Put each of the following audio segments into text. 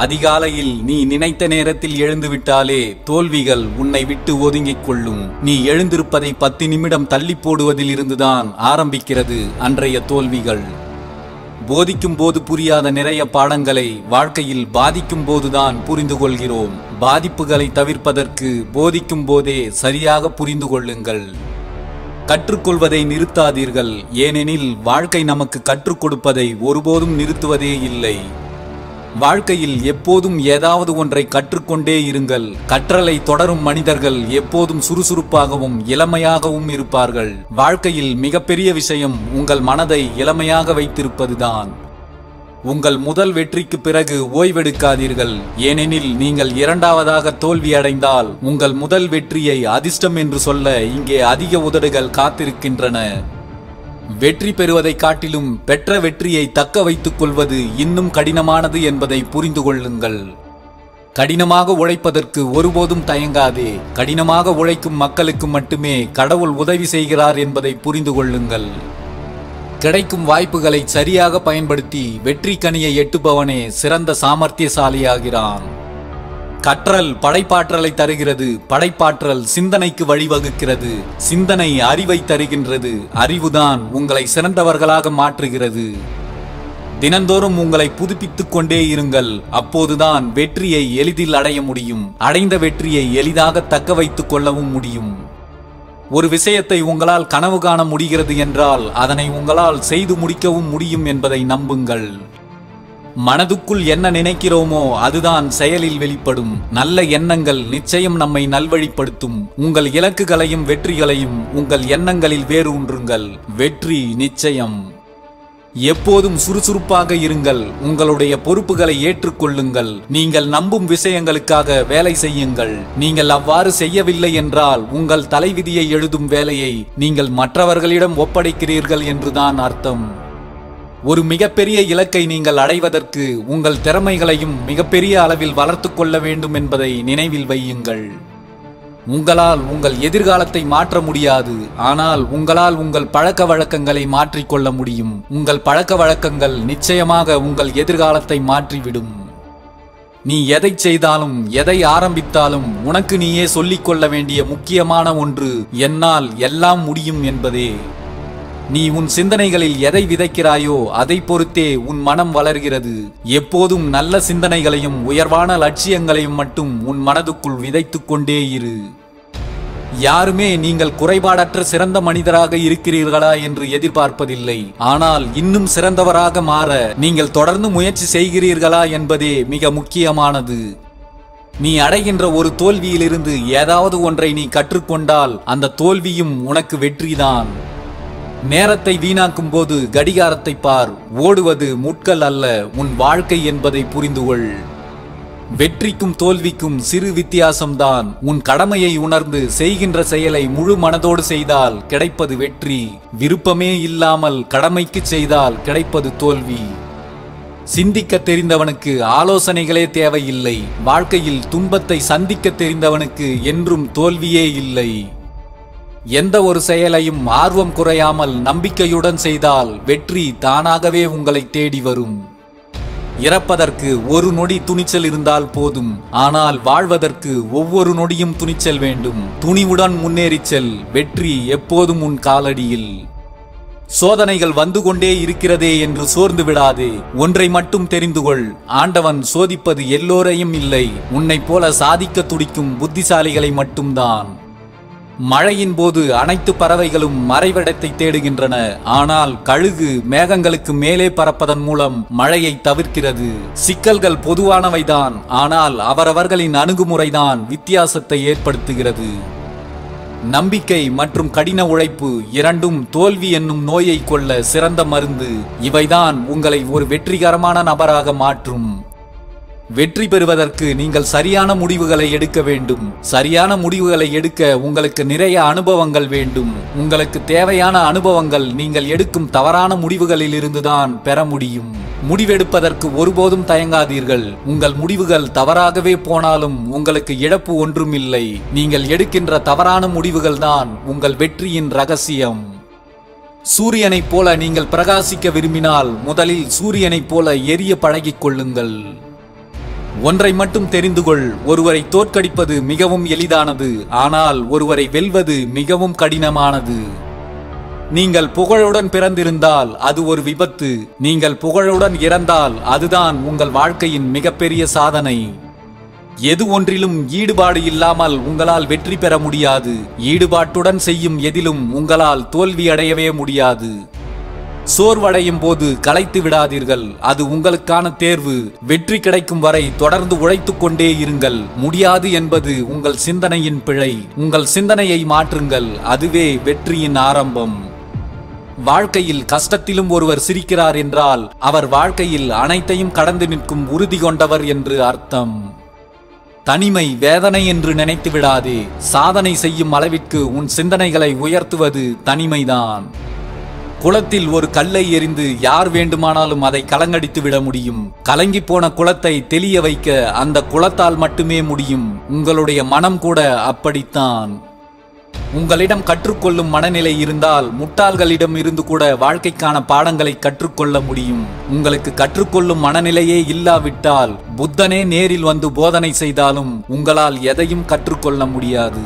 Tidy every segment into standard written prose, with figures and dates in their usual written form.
அதிகாலையில் நீ நினைத்த நேரத்தில் எழுந்துவிட்டாலே தோல்விகள் உன்னை விட்டு ஒதுங்கிக் கொள்ளும். நீ எழுந்திருப்பதை 10 நிமிடம் தள்ளி போடுவதில் இருந்துதான் ஆரம்பிக்கிறது அன்றைய தோல்விகள். போதிக்கும் போது புரியாத நிறைய பாடங்களை வாழ்க்கையில் பாதிக்கும் போதுதான் புரிந்து கொள்கிறோம். பாதிப்புகளை தவிர்ப்பதற்கு போதிக்கும் போதே சரியாக புரிந்து கொள்ளுங்கள். கற்றுக்கொள்வதை நிறுத்தாதீர்கள். ஏனெனில் வாழ்க்கை நமக்கு கற்றுக் கொடுப்பதை ஒருபோதும் நிறுத்துவதே இல்லை. வாழ்க்கையில் எப்போதும் ஏதாவது ஒன்றை கற்றுக்கொண்டே இருங்கள். கற்றலை தொடரும் மனிதர்கள் எப்போதும் சுறுசுறுப்பாகவும் இளமையாகவும் இருப்பார்கள். வாழ்க்கையில் மிகப்பெரிய விஷயம் உங்கள் மனதை இளமையாக வைத்திருப்பதுதான். உங்கள் முதல் வெற்றிக்கு பிறகு ஓய்வெடுக்காதீர்கள். ஏனெனில் நீங்கள் இரண்டாவதாக தோல்வி அடைந்தால் உங்கள் முதல் வெற்றியை அதிர்ஷ்டம் என்று சொல்ல இங்கே அதிக உதடுகள் காத்திருக்கின்றன. வெற்றி பெறுவதை காட்டிலும் பெற்ற வெற்றியை தக்க வைத்துக் கொள்வது இன்னும் கடினமானது என்பதை புரிந்து கொள்ளுங்கள். கடினமாக உழைப்பதற்கு ஒருபோதும் தயங்காதே. கடினமாக உழைக்கும் மக்களுக்கு மட்டுமே கடவுள் உதவி செய்கிறார் என்பதை புரிந்து கொள்ளுங்கள். கிடைக்கும் வாய்ப்புகளை சரியாக பயன்படுத்தி வெற்றி கனியை எட்டுபவனே சிறந்த சாமர்த்தியசாலியாகிறான். கற்றல் படைப்பாற்றலை தருகிறது. படைப்பாற்றல் சிந்தனைக்கு வழிவகுக்கிறது. சிந்தனை அறிவை தருகின்றது. அறிவுதான் உங்களை சிறந்தவர்களாக மாற்றுகிறது. தினந்தோறும் உங்களை புதுப்பித்துக் கொண்டே இருங்கள். அப்போதுதான் வெற்றியை எளிதில் அடைய முடியும். அடைந்த வெற்றியை எளிதாக தக்க வைத்துக் கொள்ளவும் முடியும். ஒரு விஷயத்தை உங்களால் கனவு காண முடிகிறது என்றால் அதனை உங்களால் செய்து முடிக்கவும் முடியும் என்பதை நம்புங்கள். மனதுக்குள் என்ன நினைக்கிறோமோ அதுதான் செயலில் வெளிப்படும். நல்ல எண்ணங்கள் நிச்சயம் நம்மை நல்வழிப்படுத்தும். உங்கள் இலக்குகளையும் வெற்றிகளையும் உங்கள் எண்ணங்களில் வேரூன்றுங்கள். வெற்றி நிச்சயம். எப்போதும் சுறுசுறுப்பாக இருங்கள். உங்களுடைய பொறுப்புகளை ஏற்றுக்கொள்ளுங்கள். நீங்கள் நம்பும் விஷயங்களுக்காக வேலை செய்யுங்கள். நீங்கள் அவ்வாறு செய்யவில்லை என்றால் உங்கள் தலைவிதியை எழுதும் வேலையை நீங்கள் மற்றவர்களிடம் ஒப்படைக்கிறீர்கள் என்றுதான் அர்த்தம். ஒரு மிகப்பெரிய இலக்கை நீங்கள் அடைவதற்கு உங்கள் திறமைகளையும் மிகப்பெரிய அளவில் வளர்த்து கொள்ள வேண்டும் என்பதை நினைவில் வையுங்கள். உங்களால் உங்கள் எதிர்காலத்தை மாற்ற முடியாது. ஆனால் உங்களால் உங்கள் பழக்க வழக்கங்களை மாற்றிக்கொள்ள முடியும். உங்கள் பழக்க வழக்கங்கள் நிச்சயமாக உங்கள் எதிர்காலத்தை மாற்றிவிடும். நீ எதை செய்தாலும் எதை ஆரம்பித்தாலும் உனக்கு நீயே சொல்லிக்கொள்ள வேண்டிய முக்கியமான ஒன்று என்னால் எல்லாம் முடியும் என்பதே. நீ உன் சிந்தனைகளில் எதை விதைக்கிறாயோ அதை பொறுத்தே உன் மனம் வளர்கிறது. எப்போதும் நல்ல சிந்தனைகளையும் உயர்வான லட்சியங்களையும் மட்டும் உன் மனதுக்குள் விதைத்துக் கொண்டே இரு. யாருமே நீங்கள் குறைபாடற்ற சிறந்த மனிதராக இருக்கிறீர்களா என்று எதிர்பார்ப்பதில்லை. ஆனால் இன்னும் சிறந்தவராக மாற நீங்கள் தொடர்ந்து முயற்சி செய்கிறீர்களா என்பதே மிக முக்கியமானது. நீ அடைகின்ற ஒரு தோல்வியிலிருந்து ஏதாவது ஒன்றை நீ கற்றுக்கொண்டால் அந்த தோல்வியும் உனக்கு வெற்றிதான். நேரத்தை வீணாக்கும் போது கடிகாரத்தை பார். ஓடுவது முட்கள் அல்ல, உன் வாழ்க்கை என்பதை புரிந்துகொள். வெற்றிக்கும் தோல்விக்கும் சிறு வித்தியாசம்தான். உன் கடமையை உணர்ந்து செய்கின்ற செயலை முழு மனதோடு செய்தால் கிடைப்பது வெற்றி. விருப்பமே இல்லாமல் கடமைக்கு செய்தால் கிடைப்பது தோல்வி. சிந்திக்க தெரிந்தவனுக்கு ஆலோசனைகளே தேவையில்லை. வாழ்க்கையில் துன்பத்தை சந்திக்க தெரிந்தவனுக்கு என்றும் தோல்வியே இல்லை. எந்த ஒரு செயலையும் ஆர்வம் குறையாமல் நம்பிக்கையுடன் செய்தால் வெற்றி தானாகவே உங்களை தேடி வரும். இறப்பதற்கு ஒரு நொடி துணிச்சல் இருந்தால் போதும். ஆனால் வாழ்வதற்கு ஒவ்வொரு நொடியும் துணிச்சல் வேண்டும். துணிவுடன் முன்னேறிச் செல். வெற்றி எப்போதும் உன் காலடியில். சோதனைகள் வந்து கொண்டே இருக்கிறதே என்று சோர்ந்து விடாதே. ஒன்றை மட்டும் தெரிந்து கொள். ஆண்டவன் சோதிப்பது எல்லோரையும் இல்லை. உன்னை போல சாதிக்க துடிக்கும் புத்திசாலிகளை மட்டும்தான். மழையின் போது அனைத்து பறவைகளும் மறைவிடத்தை தேடுகின்றன. ஆனால் கழுகு மேகங்களுக்கு மேலே பறப்பதன் மூலம் மழையை தவிர்க்கிறது. சிக்கல்கள் பொதுவானவைதான். ஆனால் அவரவர்களின் அணுகுமுறைதான் வித்தியாசத்தை ஏற்படுத்துகிறது. நம்பிக்கை மற்றும் கடின உழைப்பு இரண்டும் தோல்வி என்னும் நோயை கொல்ல சிறந்த மருந்து. இவைதான் உங்களை ஒரு வெற்றிகரமான நபராக மாற்றும். வெற்றி பெறுவதற்கு நீங்கள் சரியான முடிவுகளை எடுக்க வேண்டும். சரியான முடிவுகளை எடுக்க உங்களுக்கு நிறைய அனுபவங்கள் வேண்டும். உங்களுக்கு தேவையான அனுபவங்கள் நீங்கள் எடுக்கும் தவறான முடிவுகளில் இருந்துதான் பெற முடியும். முடிவெடுப்பதற்கு ஒருபோதும் தயங்காதீர்கள். உங்கள் முடிவுகள் தவறாகவே போனாலும் உங்களுக்கு இழப்பு ஒன்றும் இல்லை. நீங்கள் எடுக்கின்ற தவறான முடிவுகள் தான் உங்கள் வெற்றியின் ரகசியம். சூரியனைப் போல நீங்கள் பிரகாசிக்க விரும்பினால் முதலில் சூரியனைப் போல எரிய பழகிக் கொள்ளுங்கள். ஒன்றை மட்டும் தெரிந்து கொள், ஒருவரை தோற்கடிப்பது மிகவும் எளிதானது, ஆனால் ஒருவரை வெல்வது மிகவும் கடினமானது. நீங்கள் புகழுடன் பிறந்திருந்தால் அது ஒரு விபத்து, நீங்கள் புகழுடன் இறந்தால் அதுதான் உங்கள் வாழ்க்கையின் மிகப்பெரிய சாதனை. எது ஒன்றிலும் ஈடுபாடு இல்லாமல் உங்களால் வெற்றி பெற முடியாது. ஈடுபாட்டுடன் செய்யும் எதிலும் உங்களால் தோல்வி அடையவே முடியாது. சோர்வடையும் போது களைத்து விடாதீர்கள், அது உங்களுக்கான தேர்வு. வெற்றி கிடைக்கும் வரை தொடர்ந்து உழைத்துக் கொண்டே இருங்கள். முடியாது என்பது உங்கள் சிந்தனையின் பிழை. உங்கள் சிந்தனையை மாற்றுங்கள், அதுவே வெற்றியின் ஆரம்பம். வாழ்க்கையில் கஷ்டத்திலும் ஒருவர் சிரிக்கிறார் என்றால் அவர் வாழ்க்கையில் அனைத்தையும் கடந்து நிற்கும் உறுதி கொண்டவர் என்று அர்த்தம். தனிமை வேதனை என்று நினைத்து விடாதே. சாதனை செய்யும் அளவிற்கு உன் சிந்தனைகளை உயர்த்துவது தனிமைதான். குளத்தில் ஒரு கல்லை எறிந்து யார் வேண்டுமானாலும் அதை கலங்கடித்து விட முடியும். கலங்கி போன குளத்தை தெளிய வைக்க அந்த குளத்தால் மட்டுமே முடியும். உங்களுடைய மனம் கூட அப்படித்தான். உங்களிடம் கற்றுக்கொள்ளும் மனநிலை இருந்தால் முட்டாள்களிடம் இருந்து கூட வாழ்க்கைக்கான பாடங்களை கற்றுக்கொள்ள முடியும். உங்களுக்கு கற்றுக்கொள்ளும் மனநிலையே இல்லாவிட்டால் புத்தனே நேரில் வந்து போதனை செய்தாலும் உங்களால் எதையும் கற்றுக்கொள்ள முடியாது.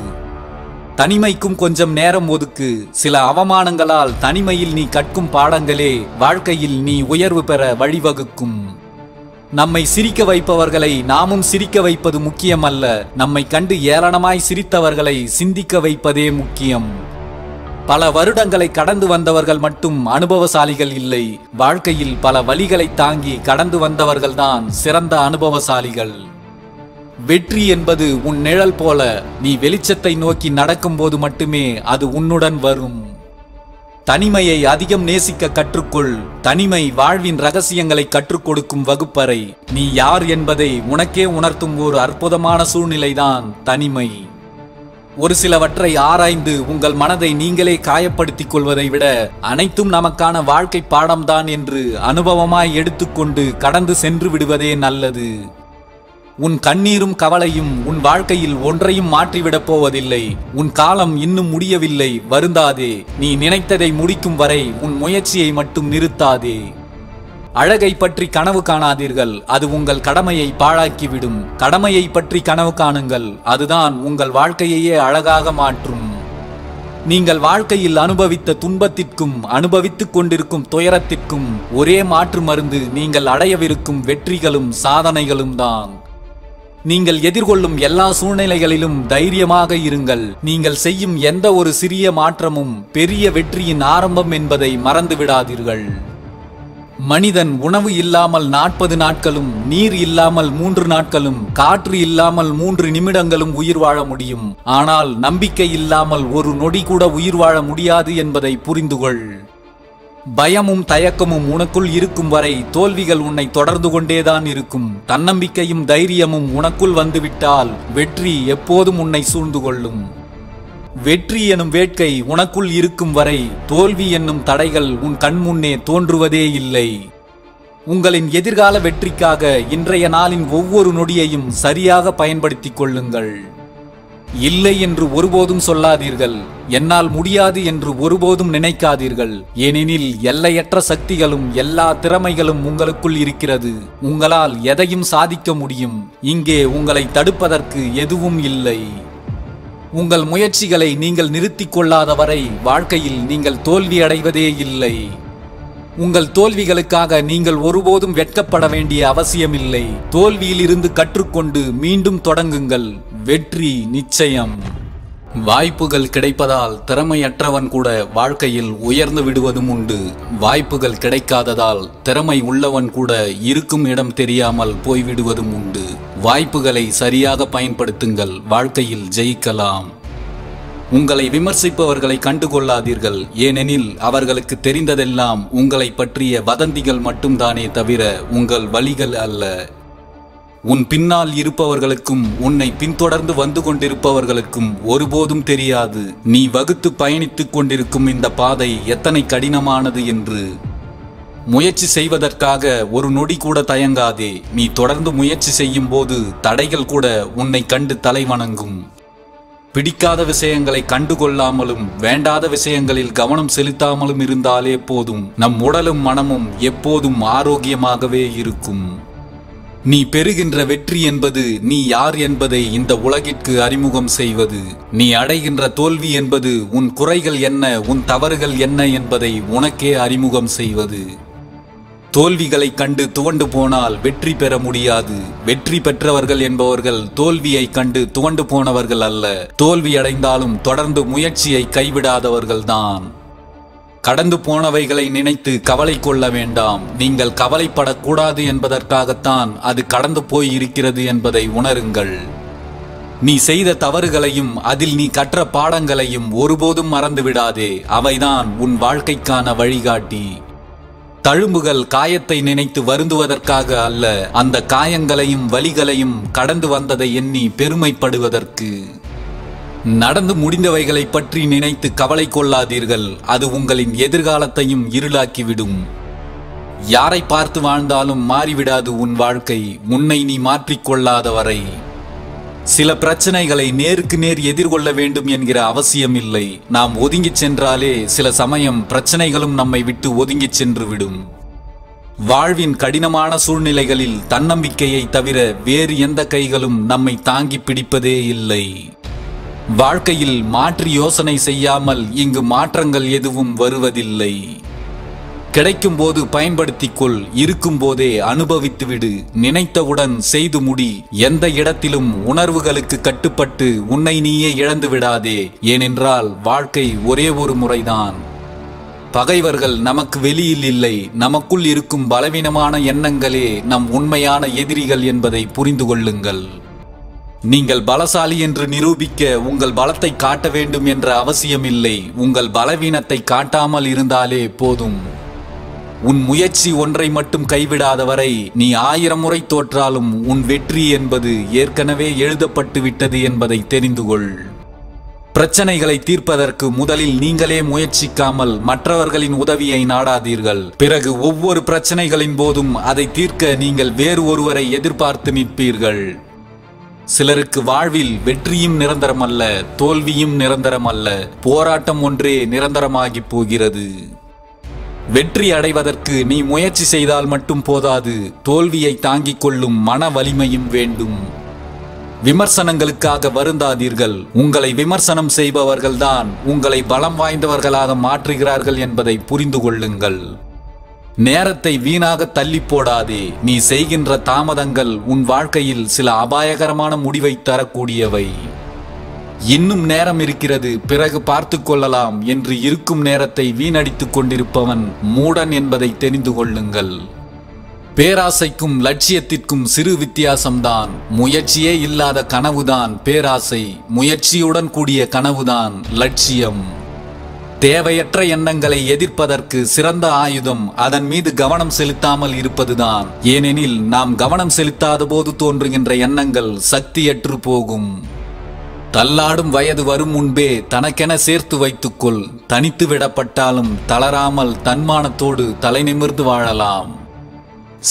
தனிமைக்கும் கொஞ்சம் நேரம் ஒதுக்கு. சில அவமானங்களால் தனிமையில் நீ கற்கும் பாடங்களே வாழ்க்கையில் நீ உயர்வு பெற வழிவகுக்கும். நம்மை சிரிக்க வைப்பவர்களை நாமும் சிரிக்க வைப்பது முக்கியமல்ல, நம்மை கண்டு ஏளனமாய் சிரித்தவர்களை சிந்திக்க வைப்பதே முக்கியம். பல வருடங்களை கடந்து வந்தவர்கள் மட்டும் அனுபவசாலிகள் இல்லை. வாழ்க்கையில் பல வழிகளை தாங்கி கடந்து வந்தவர்கள்தான் சிறந்த அனுபவசாலிகள். வெற்றி என்பது உன் நிழல் போல. நீ வெளிச்சத்தை நோக்கி நடக்கும்போது மட்டுமே அது உன்னுடன் வரும். தனிமையை அதிகம் நேசிக்க கற்றுக்கொள். தனிமை வாழ்வின் ரகசியங்களை கற்றுக் கொடுக்கும் வகுப்பறை. நீ யார் என்பதை உனக்கே உணர்த்தும் ஒரு அற்புதமான சூழ்நிலைதான் தனிமை. ஒரு சிலவற்றை ஆராய்ந்து உங்கள் மனதை நீங்களே காயப்படுத்திக் கொள்வதை விட அனைத்தும் நமக்கான வாழ்க்கை பாடம்தான் என்று அனுபவமாய் எடுத்துக்கொண்டு கடந்து சென்று விடுவதே நல்லது. உன் கண்ணீரும் கவலையும் உன் வாழ்க்கையில் ஒன்றையும் மாற்றிவிடப் போவதில்லை. உன் காலம் இன்னும் முடியவில்லை, வருந்தாதே. நீ நினைத்ததை முடிக்கும் வரை உன் முயற்சியை மட்டும் நிறுத்தாதே. அழகை பற்றி கனவு காணாதீர்கள், அது உங்கள் கடமையை பாழாக்கிவிடும். கடமையை பற்றி கனவு காணுங்கள், அதுதான் உங்கள் வாழ்க்கையையே அழகாக மாற்றும். நீங்கள் வாழ்க்கையில் அனுபவித்த துன்பத்திற்கும் அனுபவித்துக் கொண்டிருக்கும் துயரத்திற்கும் ஒரே மாற்று மருந்து நீங்கள் அடையவிருக்கும் வெற்றிகளும் சாதனைகளும் தான். நீங்கள் எதிர்கொள்ளும் எல்லா சூழ்நிலைகளிலும் தைரியமாக இருங்கள். நீங்கள் செய்யும் எந்த ஒரு சிறிய மாற்றமும் பெரிய வெற்றியின் ஆரம்பம் என்பதை மறந்து விடாதீர்கள். மனிதன் உணவு இல்லாமல் 40 நாட்களும், நீர் இல்லாமல் 3 நாட்களும், காற்று இல்லாமல் 3 நிமிடங்களும் உயிர் வாழ முடியும். ஆனால் நம்பிக்கை இல்லாமல் ஒரு நொடி கூட உயிர் வாழ முடியாது என்பதை புரிந்துகொள். பயமும் தயக்கமும் உனக்குள் இருக்கும் வரை தோல்விகள் உன்னை தொடர்ந்து கொண்டேதான் இருக்கும். தன்னம்பிக்கையும் தைரியமும் உனக்குள் வந்துவிட்டால் வெற்றி எப்போதும் உன்னை சூழ்ந்து கொள்ளும். வெற்றி எனும் வேட்கை உனக்குள் இருக்கும் வரை தோல்வி என்னும் தடைகள் உன் கண்முன்னே தோன்றுவதே இல்லை. உங்களின் எதிர்கால வெற்றிக்காக இன்றைய நாளின் ஒவ்வொரு நொடியையும் சரியாக பயன்படுத்திக் கொள்ளுங்கள். இல்லை என்று ஒருபோதும் சொல்லாதீர்கள். என்னால் முடியாது என்று ஒருபோதும் நினைக்காதீர்கள். ஏனெனில் எல்லையற்ற சக்திகளும் எல்லா திறமைகளும் உங்களுக்குள் இருக்கிறது. உங்களால் எதையும் சாதிக்க முடியும். இங்கே உங்களை தடுப்பதற்கு எதுவும் இல்லை. உங்கள் முயற்சிகளை நீங்கள் நிறுத்திக் கொள்ளாதவரை வாழ்க்கையில் நீங்கள் தோல்வி அடைவதே இல்லை. உங்கள் தோல்விகளுக்காக நீங்கள் ஒருபோதும் வெட்கப்பட வேண்டிய அவசியமில்லை. தோல்வியில் இருந்து கற்றுக்கொண்டு மீண்டும் தொடங்குங்கள். வெற்றி நிச்சயம். வாய்ப்புகள் கிடைப்பதால் திறமையற்றவன் கூட வாழ்க்கையில் உயர்ந்து விடுவதும் உண்டு. வாய்ப்புகள் கிடைக்காததால் திறமை உள்ளவன் கூட இருக்கும் இடம் தெரியாமல் போய்விடுவதும் உண்டு. வாய்ப்புகளை சரியாக பயன்படுத்துங்கள். வாழ்க்கையில் ஜெயிக்கலாம். உங்களை விமர்சிப்பவர்களை கண்டுகொள்ளாதீர்கள். ஏனெனில் அவர்களுக்கு தெரிந்ததெல்லாம் உங்களை பற்றிய வதந்திகள் மட்டும்தானே தவிர உங்கள் வழிகள் அல்ல. உன் பின்னால் இருப்பவர்களுக்கும் உன்னை பின்தொடர்ந்து வந்து கொண்டிருப்பவர்களுக்கும் ஒருபோதும் தெரியாது நீ வகுத்து பயணித்துக் கொண்டிருக்கும் இந்த பாதை எத்தனை கடினமானது என்று. முயற்சி செய்வதற்காக ஒரு நொடி கூட தயங்காதே. நீ தொடர்ந்து முயற்சி செய்யும் போது தடைகள் கூட உன்னை கண்டு தலை வணங்கும். பிடிக்காத விஷயங்களை கண்டுகொள்ளாமலும் வேண்டாத விஷயங்களில் கவனம் செலுத்தாமலும் இருந்தாலே போதும். நம் உடலும் மனமும் எப்போதும் ஆரோக்கியமாகவே இருக்கும். நீ பெறுகின்ற வெற்றி என்பது நீ யார் என்பதை இந்த உலகிற்கு அறிமுகம் செய்வது. நீ அடைகின்ற தோல்வி என்பது உன் குறைகள் என்ன, உன் தவறுகள் என்ன என்பதை உனக்கே அறிமுகம் செய்வது. தோல்விகளை கண்டு துவண்டு போனால் வெற்றி பெற முடியாது. வெற்றி பெற்றவர்கள் என்பவர்கள் தோல்வியை கண்டு துவண்டு போனவர்கள் அல்ல. தோல்வி அடைந்தாலும் தொடர்ந்து முயற்சியை கைவிடாதவர்கள்தான். கடந்து போனவைகளை நினைத்து கவலை கொள்ள வேண்டாம். நீங்கள் கவலைப்படக்கூடாது என்பதற்காகத்தான் அது கடந்து போய் இருக்கிறது என்பதை உணருங்கள். நீ செய்த தவறுகளையும் அதில் நீ கற்ற பாடங்களையும் ஒருபோதும் மறந்து விடாதே. அவைதான் உன் வாழ்க்கைக்கான வழிகாட்டி. தழும்புகள் காயத்தை நினைத்து வருந்துவதற்காக அல்ல, அந்த காயங்களையும் வலிகளையும் கடந்து வந்ததை எண்ணி பெருமைப்படுவதற்கு. நடந்து முடிந்தவைகளை பற்றி நினைத்து கவலை கொள்ளாதீர்கள். அது உங்களின் எதிர்காலத்தையும் இருளாக்கிவிடும். யாரை பார்த்து வாழ்ந்தாலும் மாறிவிடாது உன் வாழ்க்கை, உன்னை நீ மாற்றிக்கொள்ளாத வரை. சில பிரச்சனைகளை நேருக்கு நேர் எதிர்கொள்ள வேண்டும் என்கிற அவசியம் இல்லை. நாம் ஒதுங்கிச் சென்றாலே சில சமயம் பிரச்சனைகளும் நம்மை விட்டு ஒதுங்கிச் சென்று விடும். வாழ்வின் கடினமான சூழ்நிலைகளில் தன்னம்பிக்கையை தவிர வேறு எந்த கைகளும் நம்மை தாங்கி பிடிப்பதே இல்லை. வாழ்க்கையில் மாற்றி யோசனை செய்யாமல் இங்கு மாற்றங்கள் எதுவும் வருவதில்லை. கிடைக்கும் போது பயன்படுத்திக்கொள், இருக்கும் போதே அனுபவித்துவிடு. நினைத்தவுடன் செய்து முடி. எந்த இடத்திலும் உணர்வுகளுக்கு கட்டுப்பட்டு உன்னை நீயே இழந்து விடாதே. ஏனென்றால் வாழ்க்கை ஒரே ஒரு முறைதான். பகைவர்கள் நமக்கு வெளியில் இல்லை, நமக்குள் இருக்கும் பலவீனமான எண்ணங்களே நம் உண்மையான எதிரிகள் என்பதை புரிந்து கொள்ளுங்கள். நீங்கள் பலசாலி என்று நிரூபிக்க உங்கள் பலத்தை காட்ட வேண்டும் என்ற அவசியமில்லை. உங்கள் பலவீனத்தை காட்டாமல் இருந்தாலே போதும். உன் முயற்சி ஒன்றை மட்டும் கைவிடாதவரை நீ 1000 முறை தோற்றாலும் உன் வெற்றி என்பது ஏற்கனவே எழுதப்பட்டு விட்டது என்பதை தெரிந்து கொள். பிரச்சனைகளை தீர்ப்பதற்கு முதலில் நீங்களே முயற்சிக்காமல் மற்றவர்களின் உதவியை நாடாதீர்கள். பிறகு ஒவ்வொரு பிரச்சனைகளின் போதும் அதை தீர்க்க நீங்கள் வேறு ஒருவரை எதிர்பார்த்து நிற்பீர்கள். சிலருக்கு வாழ்வில் வெற்றியும் நிரந்தரமல்ல, தோல்வியும் நிரந்தரமல்ல. போராட்டம் ஒன்றே நிரந்தரமாகி போகிறது. வெற்றி அடைவதற்கு நீ முயற்சி செய்தால் மட்டும் போதாது, தோல்வியை தாங்கிக் கொள்ளும் மன வலிமையும் வேண்டும். விமர்சனங்களுக்காக வருந்தாதீர்கள். உங்களை விமர்சனம் செய்பவர்கள்தான் உங்களை பலம் வாய்ந்தவர்களாக மாற்றுகிறார்கள் என்பதை புரிந்து கொள்ளுங்கள். நேரத்தை வீணாக தள்ளி போடாதே. நீ செய்கின்ற தாமதங்கள் உன் வாழ்க்கையில் சில அபாயகரமான முடிவை தரக்கூடியவை. இன்னும் நேரம் இருக்கிறது, பிறகு பார்த்து கொள்ளலாம் என்று இருக்கும் நேரத்தை வீணடித்துக் கொண்டிருப்பவன் மூடன் என்பதை தெரிந்து கொள்ளுங்கள். பேராசைக்கும் லட்சியத்திற்கும் சிறு வித்தியாசம்தான். முயற்சியே இல்லாத கனவுதான் பேராசை, முயற்சியுடன் கூடிய கனவுதான் லட்சியம். தேவையற்ற எண்ணங்களை எதிர்ப்பதற்கு சிறந்த ஆயுதம் அதன் மீது கவனம் செலுத்தாமல் இருப்பதுதான். ஏனெனில் நாம் கவனம் செலுத்தாத போது தோன்றுகின்ற எண்ணங்கள் சக்தியற்று போகும். தள்ளாடும் வயது வரும் முன்பே தனக்கென சேர்த்து வைத்துக்கொள். தனித்து விடப்பட்டாலும் தளராமல் தன்மானத்தோடு தலை நிமிர்ந்து வாழலாம்.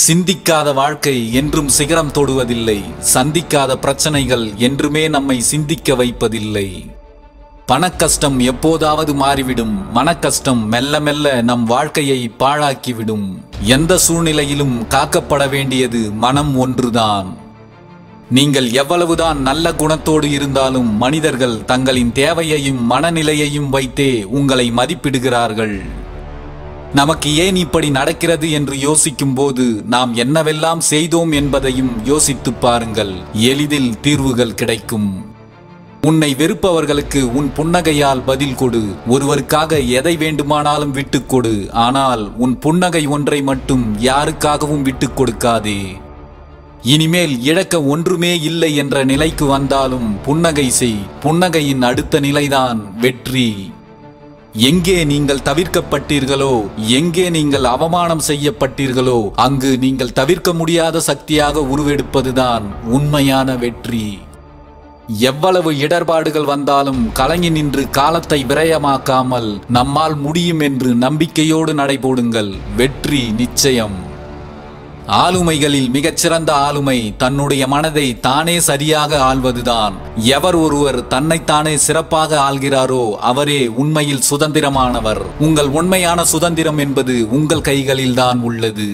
சிந்திக்காத வாழ்க்கை என்றும் சிகரம் தொடுவதில்லை. சந்திக்காத பிரச்சனைகள் என்றுமே நம்மை சிந்திக்க வைப்பதில்லை. பணக்கஷ்டம் எப்போதாவது மாறிவிடும். மனக்கஷ்டம் மெல்ல மெல்ல நம் வாழ்க்கையை பாழாக்கிவிடும். எந்த சூழ்நிலையிலும் காக்கப்பட வேண்டியது மனம் ஒன்றுதான். நீங்கள் எவ்வளவுதான் நல்ல குணத்தோடு இருந்தாலும் மனிதர்கள் தங்களின் தேவையையும் மனநிலையையும் வைத்தே உங்களை மதிப்பிடுகிறார்கள். நமக்கு ஏன் இப்படி நடக்கிறது என்று யோசிக்கும் போது நாம் என்னவெல்லாம் செய்தோம் என்பதையும் யோசித்து பாருங்கள். எளிதில் தீர்வுகள் கிடைக்கும். உன்னை வெறுப்பவர்களுக்கு உன் புன்னகையால் பதில் கொடு. ஒருவருக்காக எதை வேண்டுமானாலும் விட்டுக் கொடு. ஆனால் உன் புன்னகை ஒன்றை மட்டும் யாருக்காகவும் விட்டுக் கொடுக்காதே. இனிமேல் இழக்க ஒன்றுமே இல்லை என்ற நிலைக்கு வந்தாலும் புன்னகை செய். புன்னகையின் அடுத்த நிலைதான் வெற்றி. எங்கே நீங்கள் தவிர்க்கப்பட்டீர்களோ, எங்கே நீங்கள் அவமானம் செய்யப்பட்டீர்களோ, அங்கு நீங்கள் தவிர்க்க முடியாத சக்தியாக உருவெடுப்பதுதான் உண்மையான வெற்றி. எவ்வளவு இடர்பாடுகள் வந்தாலும் கலங்கி நின்று காலத்தை விரயமாக்காமல் நம்மால் முடியும் என்று நம்பிக்கையோடு நடைபோடுங்கள். வெற்றி நிச்சயம். ஆளுமைகளில் மிகச்சிறந்த ஆளுமை தன்னுடைய மனதை தானே சரியாக ஆள்வதுதான். எவர் ஒருவர் தன்னைத்தானே சிறப்பாக ஆள்கிறாரோ அவரே உண்மையில் சுதந்திரமானவர். உங்கள் உண்மையான சுதந்திரம் என்பது உங்கள் கைகளில்தான் உள்ளது.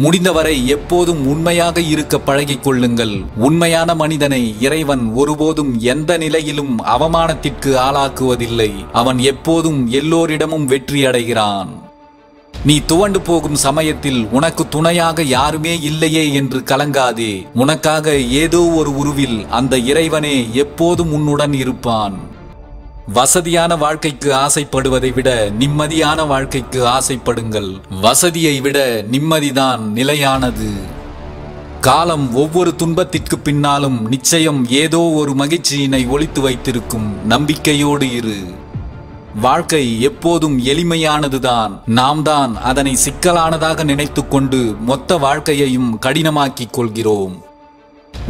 முடிந்தவரை எப்போதும் உண்மையாக இருக்க பழகிக் கொள்ளுங்கள். உண்மையான மனிதனை இறைவன் ஒருபோதும் எந்த நிலையிலும் அவமானத்திற்கு ஆளாக்குவதில்லை. அவன் எப்போதும் எல்லோரிடமும் வெற்றி அடைகிறான். நீ துவண்டு போகும் சமயத்தில் உனக்கு துணையாக யாருமே இல்லையே என்று கலங்காதே. உனக்காக ஏதோ ஒரு உருவில் அந்த இறைவனே எப்போதும் உன்னுடன் இருப்பான். வசதியான வாழ்க்கைக்கு ஆசைப்படுவதை விட நிம்மதியான வாழ்க்கைக்கு ஆசைப்படுங்கள். வசதியை விட நிம்மதிதான் நிலையானது. காலம் ஒவ்வொரு துன்பத்திற்கு பின்னாலும் நிச்சயம் ஏதோ ஒரு மகிழ்ச்சியினை ஒளித்து வைத்திருக்கும். நம்பிக்கையோடு இரு. வாழ்க்கை எப்போதும் எளிமையானதுதான். நாம் தான் அதனை சிக்கலானதாக நினைத்து கொண்டு மொத்த வாழ்க்கையையும் கடினமாக்கிக் கொள்கிறோம்.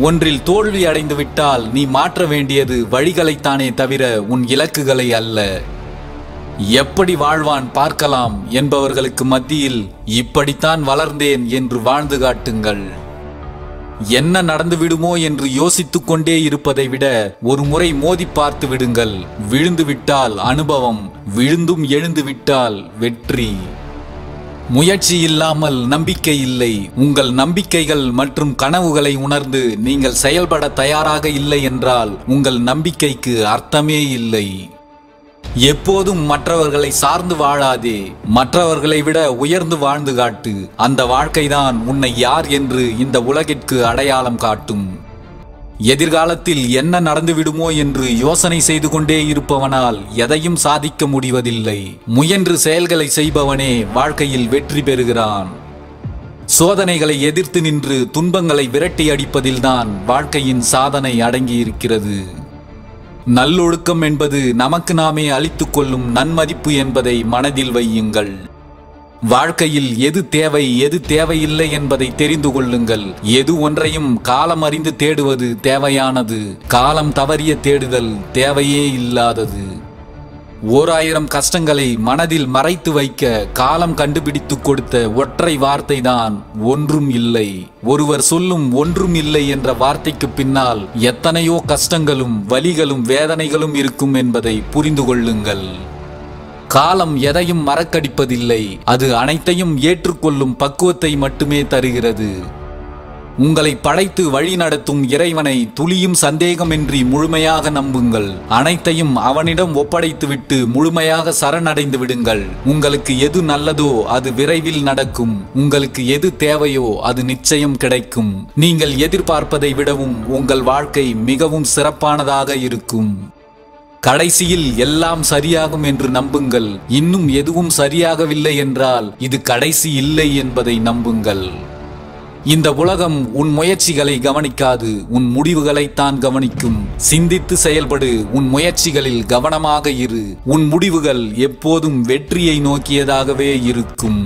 ஒன்றில் தோல்வி அடைந்து விட்டால் நீ மாற்ற வேண்டியது வழிகளைத்தானே தவிர உன் இலக்குகளை அல்ல. எப்படி வாழ்வான் பார்க்கலாம் என்பவர்களுக்கு மத்தியில் இப்படித்தான் வளர்ந்தேன் என்று வாழ்ந்து காட்டுங்கள். என்ன நடந்து விடுமோ என்று யோசித்துக் கொண்டே இருப்பதை விட ஒரு முறை மோதி பார்த்து விடுங்கள். விழுந்து விட்டால் அனுபவம், விழுந்தும் எழுந்து விட்டால் வெற்றி. முயற்சி இல்லாமல் நம்பிக்கை இல்லை. உங்கள் நம்பிக்கைகள் மற்றும் கனவுகளை உணர்ந்து நீங்கள் செயல்பட தயாராக இல்லை என்றால் உங்கள் நம்பிக்கைக்கு அர்த்தமே இல்லை. எப்போதும் மற்றவர்களை சார்ந்து வாழாதே. மற்றவர்களை விட உயர்ந்து வாழ்ந்து காட்டு. அந்த வாழ்க்கைதான் உன்னை யார் என்று இந்த உலகிற்கு அடையாளம் காட்டும். எதிர்காலத்தில் என்ன நடந்துவிடுமோ என்று யோசனை செய்து கொண்டே இருப்பவனால் எதையும் சாதிக்க முடிவதில்லை. முயன்று செயல்களை செய்பவனே வாழ்க்கையில் வெற்றி பெறுகிறான். சோதனைகளை எதிர்த்து நின்று துன்பங்களை விரட்டி அடிப்பதில்தான் வாழ்க்கையின் சாதனை அடங்கியிருக்கிறது. நல்லொழுக்கம் என்பது நமக்கு நாமே அளித்துக் கொள்ளும் நன்மதிப்பு என்பதை மனதில் வையுங்கள். வாழ்க்கையில் எது தேவை எது தேவையில்லை என்பதை தெரிந்து கொள்ளுங்கள். எது ஒன்றையும் காலம் அறிந்து தேடுவது தேவையானது. காலம் தவறிய தேடுதல் தேவையே இல்லாதது. 1000 கஷ்டங்களை மனதில் மறைத்து வைக்க காலம் கண்டுபிடித்து கொடுத்த ஒற்றை வார்த்தை தான் ஒன்றும் இல்லை. ஒருவர் சொல்லும் ஒன்றும் இல்லை என்ற வார்த்தைக்கு பின்னால் எத்தனையோ கஷ்டங்களும் வலிகளும் வேதனைகளும் இருக்கும் என்பதை புரிந்து கொள்ளுங்கள். காலம் எதையும் மறக்கடிப்பதில்லை. அது அனைத்தையும் ஏற்றுக்கொள்ளும் பக்குவத்தை மட்டுமே தருகிறது. உங்களை படைத்து வழி நடத்தும் இறைவனை துளியும் சந்தேகமின்றி முழுமையாக நம்புங்கள். அனைத்தையும் அவனிடம் ஒப்படைத்துவிட்டு முழுமையாக சரணடைந்து விடுங்கள். உங்களுக்கு எது நல்லதோ அது விரைவில் நடக்கும். உங்களுக்கு எது தேவையோ அது நிச்சயம் கிடைக்கும். நீங்கள் எதிர்பார்ப்பதை விடவும் உங்கள் வாழ்க்கை மிகவும் சிறப்பானதாக இருக்கும். கடைசியில் எல்லாம் சரியாகும் என்று நம்புங்கள். இன்னும் எதுவும் சரியாகவில்லை என்றால் இது கடைசி இல்லை என்பதை நம்புங்கள். இந்த உலகம் உன் முயற்சிகளை கவனிக்காது, உன் முடிவுகளைத்தான் கவனிக்கும். சிந்தித்து செயல்படு. உன் முயற்சிகளில் கவனமாக இரு. உன் முடிவுகள் எப்போதும் வெற்றியை நோக்கியதாகவே இருக்கும்.